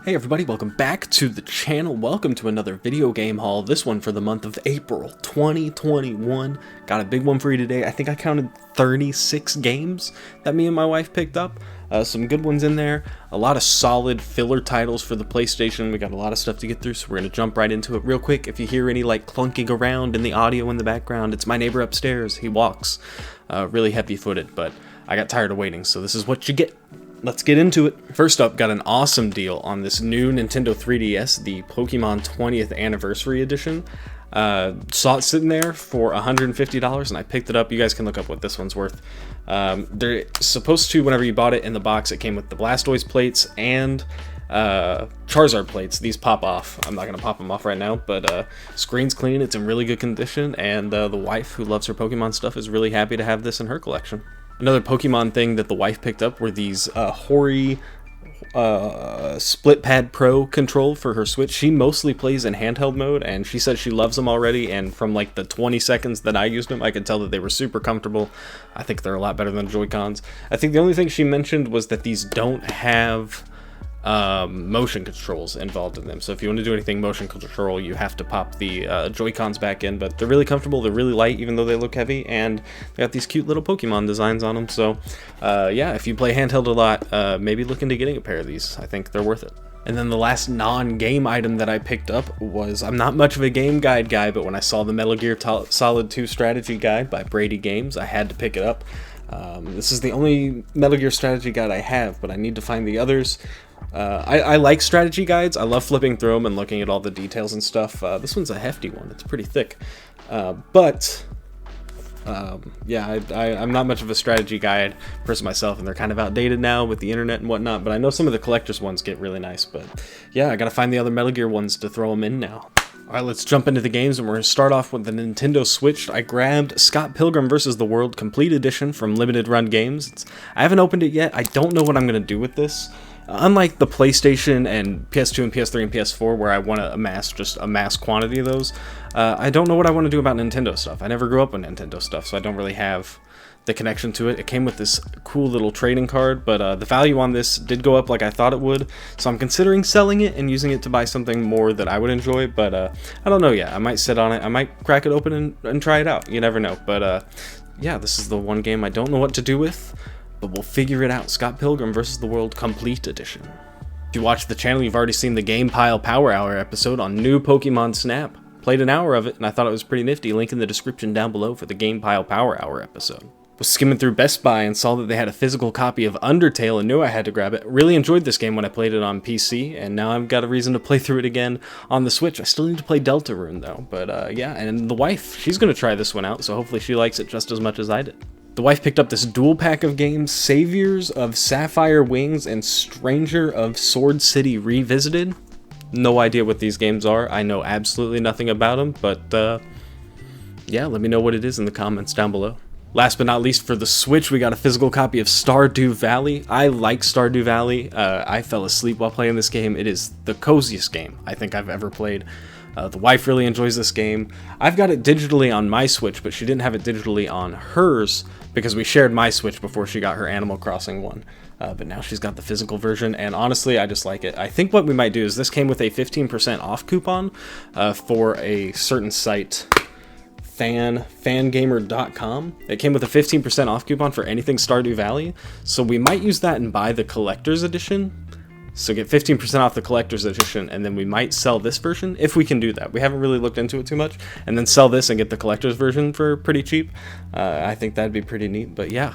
Hey everybody, welcome back to the channel. Welcome to another video game haul, this one for the month of April 2021. Got a big one for you today. I think I counted 36 games that me and my wife picked up. Some good ones in there, a lot of solid filler titles for the PlayStation. We got a lot of stuff to get through, so we're going to jump right into it real quick. If you hear any like clunking around in the audio in the background, it's my neighbor upstairs. He walks really heavy-footed, but I got tired of waiting, so this is what you get. Let's get into it. First up, got an awesome deal on this new Nintendo 3DS, the Pokemon 20th Anniversary Edition. Saw it sitting there for $150 and I picked it up. You guys can look up what this one's worth. They're supposed to, whenever you bought it in the box, it came with the Blastoise plates and Charizard plates. These pop off. I'm not going to pop them off right now, but screen's clean, it's in really good condition, and the wife who loves her Pokemon stuff is really happy to have this in her collection. Another Pokemon thing that the wife picked up were these Hori Split Pad Pro control for her Switch. She mostly plays in handheld mode, and she said she loves them already, and from like the 20 seconds that I used them, I could tell that they were super comfortable. I think they're a lot better than Joy-Cons. I think the only thing she mentioned was that these don't have motion controls involved in them, so if you want to do anything motion control, you have to pop the Joy-Cons back in, but they're really comfortable, they're really light even though they look heavy, and they got these cute little Pokemon designs on them, so yeah, if you play handheld a lot, maybe look into getting a pair of these. I think they're worth it. And then the last non-game item that I picked up was, I'm not much of a game guide guy, but when I saw the Metal Gear Solid 2 strategy guide by Brady Games, I had to pick it up. This is the only Metal Gear strategy guide I have, but I need to find the others. I like strategy guides. I love flipping through them and looking at all the details and stuff. This one's a hefty one. It's pretty thick. Yeah, I'm not much of a strategy guide person myself, and they're kind of outdated now with the internet and whatnot, but I know some of the collector's ones get really nice. But yeah, I gotta find the other Metal Gear ones to throw them in now. Alright, let's jump into the games, and we're going to start off with the Nintendo Switch. I grabbed Scott Pilgrim vs. the World Complete Edition from Limited Run Games. I haven't opened it yet. I don't know what I'm going to do with this. Unlike the PlayStation and PS2 and PS3 and PS4, where I want to amass just a mass quantity of those, I don't know what I want to do about Nintendo stuff. I never grew up with Nintendo stuff, so I don't really have the connection to it. It came with this cool little trading card, but the value on this did go up like I thought it would, so I'm considering selling it and using it to buy something more that I would enjoy, but I don't know yet. I might sit on it, I might crack it open and try it out, you never know, but yeah, this is the one game I don't know what to do with, but we'll figure it out. Scott Pilgrim vs. the World Complete Edition. If you watch the channel, you've already seen the Game Pile Power Hour episode on new Pokemon Snap. Played an hour of it, and I thought it was pretty nifty. Link in the description down below for the Game Pile Power Hour episode. Was skimming through Best Buy and saw that they had a physical copy of Undertale and knew I had to grab it. Really enjoyed this game when I played it on PC, and now I've got a reason to play through it again on the Switch. I still need to play Deltarune though, but yeah, and the wife, she's going to try this one out, so hopefully she likes it just as much as I did. The wife picked up this dual pack of games, Saviors of Sapphire Wings and Stranger of Sword City Revisited. No idea what these games are. I know absolutely nothing about them, but yeah, let me know what it is in the comments down below. Last but not least, for the Switch, we got a physical copy of Stardew Valley. I like Stardew Valley. I fell asleep while playing this game. It is the coziest game I think I've ever played. The wife really enjoys this game. I've got it digitally on my Switch, but she didn't have it digitally on hers because we shared my Switch before she got her Animal Crossing one. But now she's got the physical version, and honestly, I just like it. I think what we might do is this came with a 15% off coupon for a certain site, fangamer.com. It came with a 15% off coupon for anything Stardew Valley, so we might use that and buy the collector's edition. So get 15% off the collector's edition, and then we might sell this version, if we can do that. We haven't really looked into it too much, and then sell this and get the collector's version for pretty cheap. I think that'd be pretty neat, but yeah.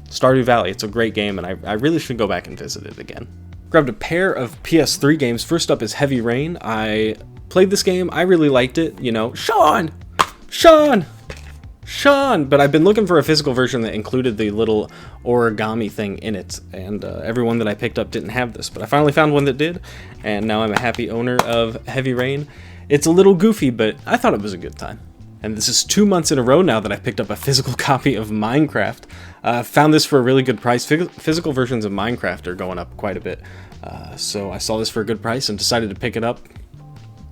Stardew Valley, it's a great game, and I really should go back and visit it again. Grabbed a pair of PS3 games. First up is Heavy Rain. I played this game, I really liked it, you know, Sean! But I've been looking for a physical version that included the little origami thing in it, and every one that I picked up didn't have this, but I finally found one that did, and now I'm a happy owner of Heavy Rain. It's a little goofy, but I thought it was a good time. And this is 2 months in a row now that I picked up a physical copy of Minecraft. Found this for a really good price. Physical versions of Minecraft are going up quite a bit, so I saw this for a good price and decided to pick it up.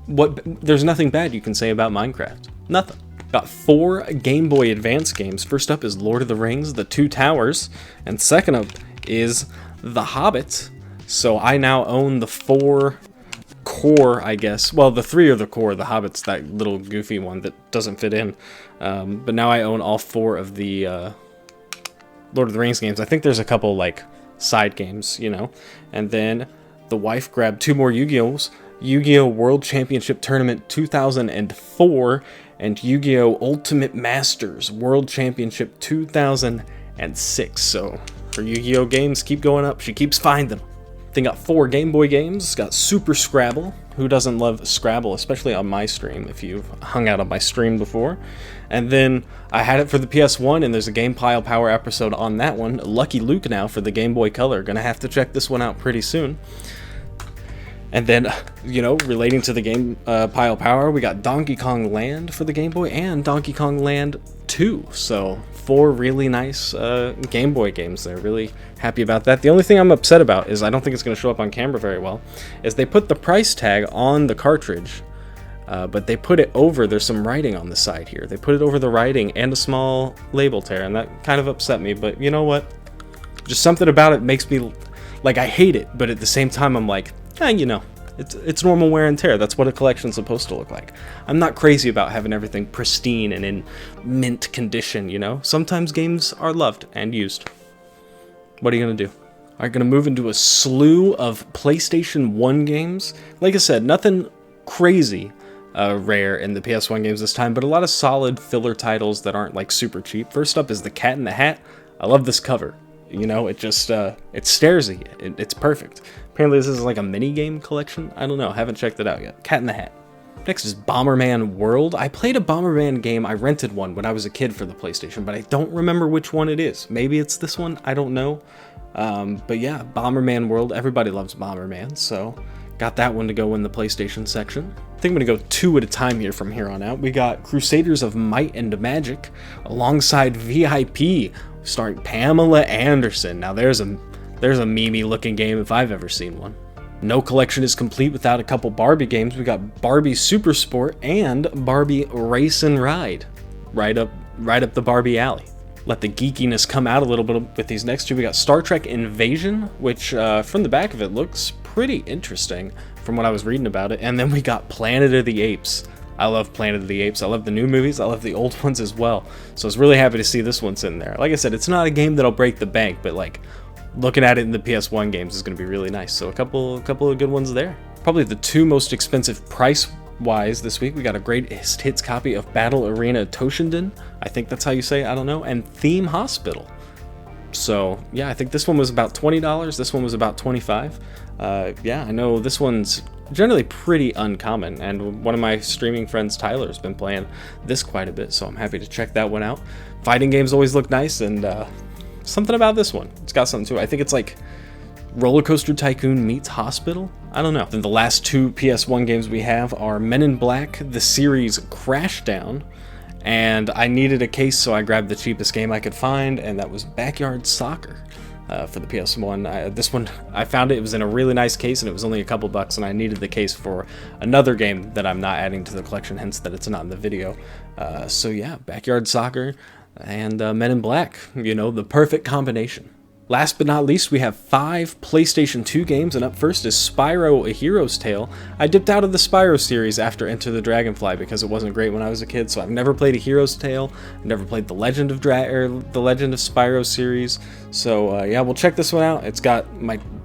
There's nothing bad you can say about Minecraft. Nothing. Got 4 Game Boy Advance games. First up is Lord of the Rings, The Two Towers, and second up is The Hobbit. So I now own the 4 core, I guess. Well, the 3 are the core. The Hobbit's that little goofy one that doesn't fit in. But now I own all 4 of the Lord of the Rings games. I think there's a couple, like, side games, you know. And then the wife grabbed 2 more Yu-Gi-Ohs. Yu-Gi-Oh! World Championship Tournament 2004 and Yu-Gi-Oh! Ultimate Masters World Championship 2006. So, for Yu-Gi-Oh! Games, keep going up. She keeps finding them. Then got 4 Game Boy games. Got Super Scrabble. Who doesn't love Scrabble, especially on my stream, if you've hung out on my stream before. And then I had it for the PS1, and there's a Game Pile Power episode on that one. Lucky Luke now for the Game Boy Color. Gonna have to check this one out pretty soon. And then, you know, relating to the Game Pile Power, we got Donkey Kong Land for the Game Boy and Donkey Kong Land 2. So 4 really nice Game Boy games there. Really happy about that. The only thing I'm upset about is I don't think it's going to show up on camera very well, is they put the price tag on the cartridge, but they put it over, there's some writing on the side here. They put it over the writing and a small label tear, and that kind of upset me, but you know what? Just something about it makes me, like, I hate it, but at the same time I'm like, you know, it's normal wear and tear. That's what a collection's supposed to look like. I'm not crazy about having everything pristine and in mint condition, you know? Sometimes games are loved and used. What are you gonna do? Alright, gonna move into a slew of PlayStation 1 games. Like I said, nothing crazy rare in the PS1 games this time, but a lot of solid filler titles that aren't, like, super cheap. First up is the Cat in the Hat. I love this cover. You know, it just, it stares at you. It's perfect. Apparently this is like a mini-game collection. I don't know, haven't checked it out yet. Cat in the Hat. Next is Bomberman World. I played a Bomberman game, I rented one when I was a kid for the PlayStation, but I don't remember which one it is. Maybe it's this one, I don't know. But yeah, Bomberman World, everybody loves Bomberman, so got that one to go in the PlayStation section. I think I'm gonna go 2 at a time here from here on out. We got Crusaders of Might and Magic alongside VIP, starring Pamela Anderson. Now there's a memey looking game if I've ever seen one. No collection is complete without a couple Barbie games. We got Barbie Super Sport and Barbie Race and Ride. Right up the Barbie alley. Let the geekiness come out a little bit with these next 2. We got Star Trek Invasion, which from the back of it looks pretty interesting from what I was reading about it. And then we got Planet of the Apes. I love Planet of the Apes. I love the new movies. I love the old ones as well. So I was really happy to see this one's in there. Like I said, it's not a game that'll break the bank, but like looking at it in the PS1 games is going to be really nice. So a couple of good ones there. Probably the 2 most expensive price-wise this week. We got a greatest hits copy of Battle Arena Toshinden. I think that's how you say it. I don't know. And Theme Hospital. So yeah, I think this one was about $20. This one was about $25. Yeah, I know this one's generally pretty uncommon, and one of my streaming friends, Tyler, has been playing this quite a bit, so I'm happy to check that one out. Fighting games always look nice, and something about this one, it's got something to it. I think it's like Roller Coaster Tycoon meets Hospital? I don't know. Then the last 2 PS1 games we have are Men in Black, the series Crashdown, and I needed a case, so I grabbed the cheapest game I could find, and that was Backyard Soccer. For the PS1. This one, I found it was in a really nice case, and it was only a couple bucks, and I needed the case for another game that I'm not adding to the collection, hence that it's not in the video. So yeah, Backyard Soccer and Men in Black, you know, the perfect combination. Last but not least, we have 5 PlayStation 2 games, and up first is Spyro: A Hero's Tale. I dipped out of the Spyro series after Enter the Dragonfly because it wasn't great when I was a kid, so I've never played A Hero's Tale. I've never played the Legend of Spyro series. So yeah, we'll check this one out. It's got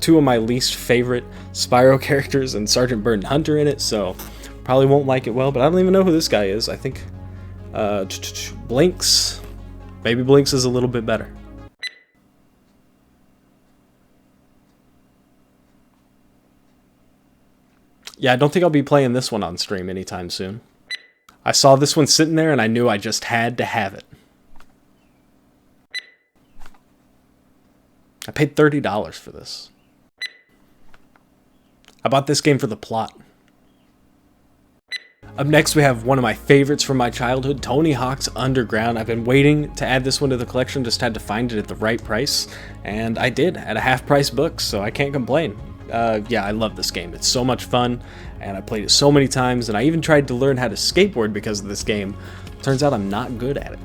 2 of my least favorite Spyro characters and Sergeant Bird and Hunter in it, so probably won't like it well, but I don't even know who this guy is. I think Blinks. Maybe Blinks is a little bit better. Yeah, I don't think I'll be playing this one on stream anytime soon. I saw this one sitting there and I knew I just had to have it. I paid $30 for this. I bought this game for the plot. Up next we have one of my favorites from my childhood, Tony Hawk's Underground. I've been waiting to add this one to the collection, just had to find it at the right price, and I did, at a half-price book, so I can't complain. Yeah, I love this game. It's so much fun, and I played it so many times, and I even tried to learn how to skateboard because of this game. Turns out I'm not good at it.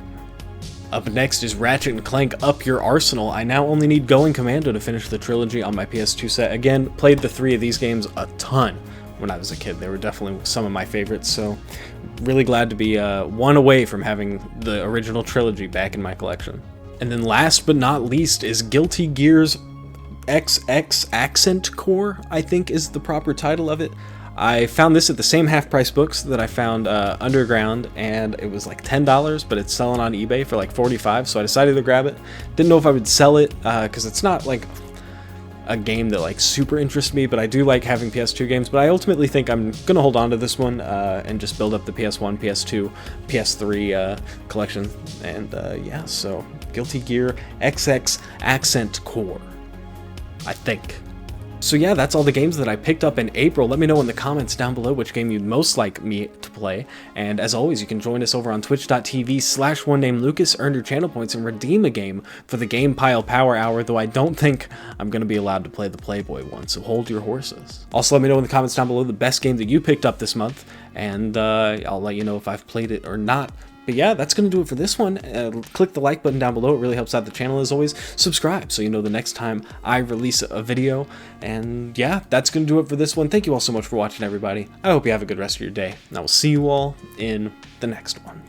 Up next is Ratchet & Clank Up Your Arsenal. I now only need Going Commando to finish the trilogy on my PS2 set. Again, played the 3 of these games a ton when I was a kid. They were definitely some of my favorites, so really glad to be one away from having the original trilogy back in my collection. And then last but not least is Guilty Gear's XX Accent Core, I think is the proper title of it. I found this at the same half-price books that I found Underground, and it was like $10, but it's selling on eBay for like $45, so I decided to grab it. Didn't know if I would sell it, because it's not like a game that like super interests me, but I do like having PS2 games. But I ultimately think I'm gonna hold on to this one and just build up the PS1, PS2, PS3 collection. And yeah, so Guilty Gear XX Accent Core, I think. So yeah, that's all the games that I picked up in April. Let me know in the comments down below which game you'd most like me to play. And as always, you can join us over on twitch.tv/OneNameLucas, earn your channel points, and redeem a game for the Game Pile Power Hour, though I don't think I'm going to be allowed to play the Playboy one, so hold your horses. Also, let me know in the comments down below the best game that you picked up this month, and I'll let you know if I've played it or not. But yeah, that's going to do it for this one. Click the like button down below. It really helps out the channel as always. Subscribe so you know the next time I release a video. And yeah, that's going to do it for this one. Thank you all so much for watching, everybody. I hope you have a good rest of your day. And I will see you all in the next one.